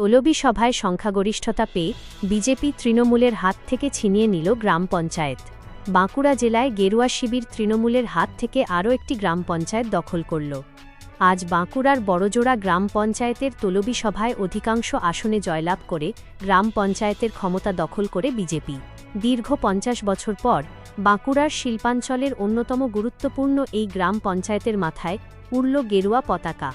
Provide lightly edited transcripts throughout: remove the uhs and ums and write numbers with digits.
তলবি সভায় সংখ্যাগরিষ্ঠতা পেয়ে বিজেপি তৃণমূলের হাত থেকে ছিনিয়ে নিল গ্রাম পঞ্চায়েত। বাঁকুড়া জেলায় গেরুয়া শিবির তৃণমূলের হাত থেকে আরও একটি গ্রাম পঞ্চায়েত দখল করল। আজ বাঁকুড়ার বড়জোড়া গ্রাম পঞ্চায়েতের তলবি সভায় অধিকাংশ আসনে জয়লাভ করে গ্রাম পঞ্চায়েতের ক্ষমতা দখল করে বিজেপি। দীর্ঘ ৫০ বছর পর বাঁকুড়ার শিল্পাঞ্চলের অন্যতম গুরুত্বপূর্ণ এই গ্রাম পঞ্চায়েতের মাথায় উড়ল গেরুয়া পতাকা।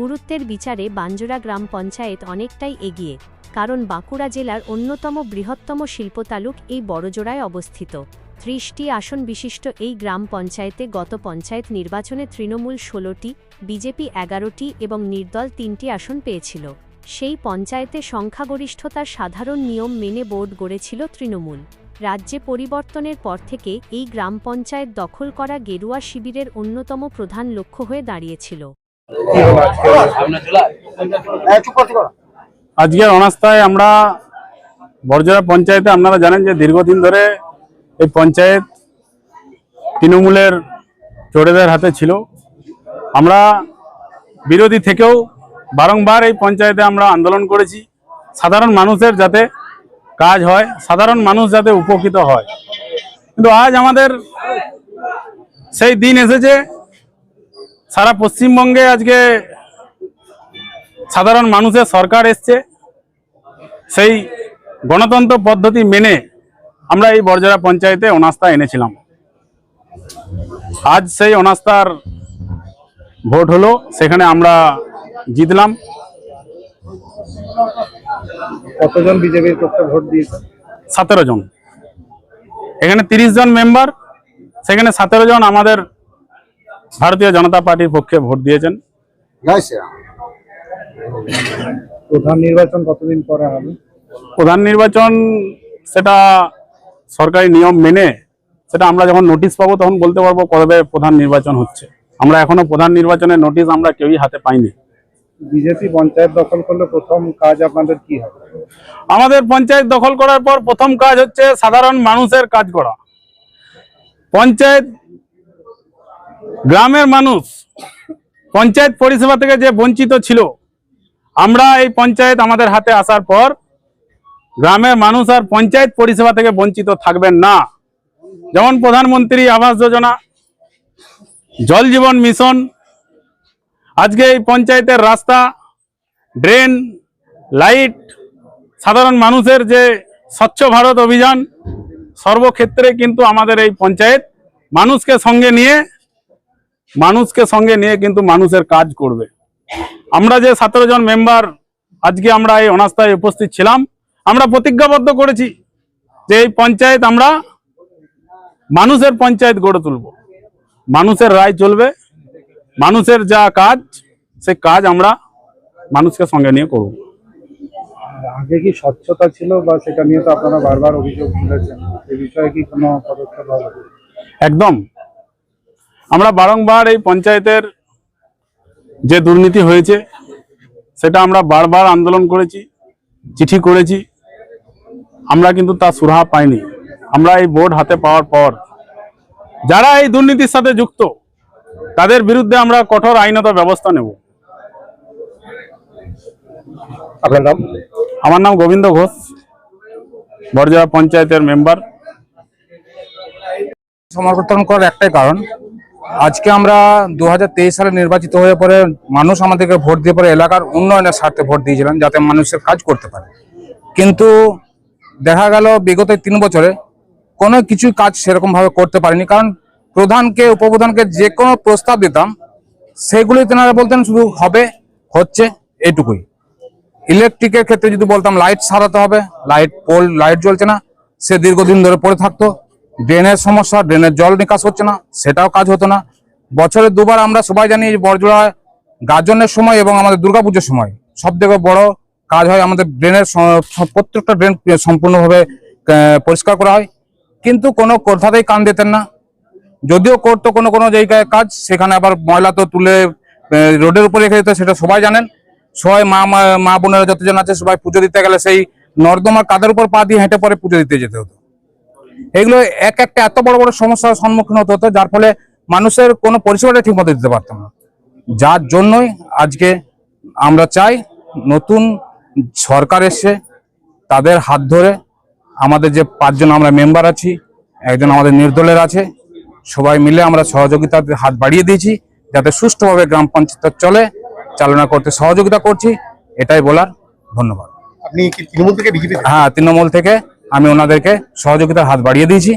গুরুত্বের বিচারে বাঞ্জোরা গ্রাম পঞ্চায়েত অনেকটাই এগিয়ে, কারণ বাঁকুড়া জেলার অন্যতম বৃহত্তম শিল্পতালুক এই বড়জোড়ায় অবস্থিত। ৩০টি আসন বিশিষ্ট এই গ্রাম পঞ্চায়েতে গত পঞ্চায়েত নির্বাচনে তৃণমূল ১৬টি, বিজেপি ১১টি এবং নির্দল ৩টি আসন পেয়েছিল। সেই পঞ্চায়েতে সংখ্যাগরিষ্ঠতার সাধারণ নিয়ম মেনে বোর্ড গড়েছিল তৃণমূল। রাজ্যে পরিবর্তনের পর থেকে এই গ্রাম পঞ্চায়েত দখল করা গেরুয়া শিবিরের অন্যতম প্রধান লক্ষ্য হয়ে দাঁড়িয়েছিল। আজকের অনাস্থায় আমরা বড়জোড়া পঞ্চায়েতে, আপনারা জানেন যে দীর্ঘদিন ধরে এই পঞ্চায়েত তৃণমূলের চোরেদের হাতে ছিল। আমরা বিরোধী থেকেও বারংবার এই পঞ্চায়েতে আমরা আন্দোলন করেছি, সাধারণ মানুষের যাতে কাজ হয়, সাধারণ মানুষ যাতে উপকৃত হয়। কিন্তু আজ আমাদের সেই দিন এসেছে। সারা পশ্চিমবঙ্গে আজকে সাধারণ মানুষের সরকার এসছে, সেই গণতন্ত্র পদ্ধতি মেনে আমরা এই বড়জোড়া পঞ্চায়েতে অনাস্থা এনেছিলাম। আজ সেই অনাস্থার ভোট হলো, সেখানে আমরা জিতলাম। কতজন বিজেপির পক্ষে ভোট দিয়েছে? 17 জন। এখানে 30 জন মেম্বার, সেখানে 17 জন আমাদের ভারতীয় জনতা পার্টির পক্ষে ভোট দিয়েছেন। প্রধান নির্বাচন কতদিন পরে হবে? প্রধান নির্বাচন সেটা সরকারি নিয়ম মেনে, সেটা আমরা যখন নোটিশ পাবো তখন বলতে পারবো কবে প্রধান নির্বাচন হচ্ছে। আমরা এখনো প্রধান নির্বাচনের নোটিশ আমরা কেউই হাতে পাইনি। বিজেপি পঞ্চায়েত দখল করলে প্রথম কাজ আপনাদের কি হবে? আমাদের পঞ্চায়েত দখল করার পর প্রথম কাজ হচ্ছে সাধারণ মানুষের কাজ করা। পঞ্চায়েত, গ্রামের মানুষ পঞ্চায়েত পরিষেবা থেকে যে বঞ্চিত ছিল, আমরা এই পঞ্চায়েত আমাদের হাতে আসার পর গ্রামের মানুষ আর পঞ্চায়েত পরিষেবা থেকে বঞ্চিত থাকবেন না। যেমন প্রধানমন্ত্রী আবাস যোজনা, জল জীবন মিশন, আজকে এই পঞ্চায়েতের রাস্তা, ড্রেন, লাইট, সাধারণ মানুষের যে স্বচ্ছ ভারত অভিযান, সর্বক্ষেত্রে কিন্তু আমাদের এই পঞ্চায়েত মানুষকে সঙ্গে নিয়ে কিন্তু মানুষের কাজ করবে। আমরা যে 17 জন মেম্বার আজকে আমরা এই অনাস্থায় উপস্থিত ছিলাম, আমরা প্রতিজ্ঞাবদ্ধ করেছি যে এই পঞ্চায়েত আমরা মানুষের পঞ্চায়েত গড়ে তুলব, মানুষের রায় চলবে, মানুষের যা কাজ সে কাজ আমরা মানুষকে সঙ্গে নিয়ে করব। আগে কি স্বচ্ছতা ছিল, বা সেটা নিয়ে তো আপনারা বারবার অভিযোগ তুলেছেন, এই বিষয়ে কি কোনো পদক্ষেপ হবে? একদম, আমরা বারংবার এই পঞ্চায়েতের যে দুর্নীতি হয়েছে সেটা আমরা বারবার আন্দোলন করেছি, চিঠি করেছি, আমরা কিন্তু তা সুরাহা পাইনি। আমরা এই বোর্ড হাতে পাওয়ার পর যারা এই দুর্নীতির সাথে যুক্ত তাদের বিরুদ্ধে আমরা কঠোর আইনত ব্যবস্থা নেব। আপনার নাম? আমার নাম গোবিন্দ ঘোষ, বড়জোড়া পঞ্চায়েতের মেম্বার। সমর্থন করার একটাই কারণ, আজকে আমরা 2023 সালে নির্বাচিত হয়ে পরে মানুষ আমাদেরকে ভোট দিয়ে পরে এলাকার উন্নয়নের স্বার্থে ভোট দিয়েছিলেন, যাতে মানুষের কাজ করতে পারে। কিন্তু দেখা গেল বিগত 3 বছরে কোনো কিছু কাজ সেরকম ভাবে করতে পারেনি। কারণ প্রধানকে, উপপ্রধানকে যে কোনো প্রস্তাব দিতাম, সেগুলি তেনারা বলতেন শুধু হবে, হচ্ছে, এইটুকুই। ইলেকট্রিকের ক্ষেত্রে যদি বলতাম লাইট সারাতে হবে, লাইট জ্বলছে না, সে দীর্ঘদিন ধরে পড়ে থাকতো। ড্রেনের সমস্যা, ড্রেনের জল নিকাশ হচ্ছে না, সেটাও কাজ হতো না। বছরে 2 বার আমরা সবাই জানি বড়জোড়ায় গাজনের সময় এবং আমাদের দুর্গাপুজোর সময় সব থেকে বড় কাজ হয়, আমাদের ড্রেনের প্রত্যেকটা ড্রেন সম্পূর্ণভাবে পরিষ্কার করা হয়। কিন্তু কোনো কথাতেই কান দিতেন না। যদিও করতো কোনো জায়গায় কাজ, সেখানে আবার ময়লা তো তুলে রোডের উপরে রেখে দিত, সেটা সবাই জানেন। সবাই মা বোনেরা যতজন আছে সবাই পুজো দিতে গেলে সেই নর্দমার কাদের উপর পা দিয়ে হেঁটে পরে পুজো দিতে যেতে হতো। এগুলো একটা এত বড় বড় সমস্যার সম্মুখীন হতে হতো, যার ফলে মানুষের কোনো পরিষেবাটা ঠিক মতো দিতে পারতাম না। যার জন্যই আজকে আমরা চাই নতুন সরকার এসছে, তাদের হাত ধরে আমাদের যে 5 জন আমরা মেম্বার আছি, একজন আমাদের নির্দলের আছে, সবাই মিলে আমরা সহযোগিতার হাত বাড়িয়ে দিয়েছি যাতে সুষ্ঠুভাবে গ্রাম পঞ্চায়েত চালনা করতে সহযোগিতা করছি, এটাই বলার। ধন্যবাদ। আপনি কি তৃণমূল থেকে বিজেপি? হ্যাঁ, তৃণমূল থেকে আমি ওনাদেরকে সহযোগিতার হাত বাড়িয়ে দিয়েছি।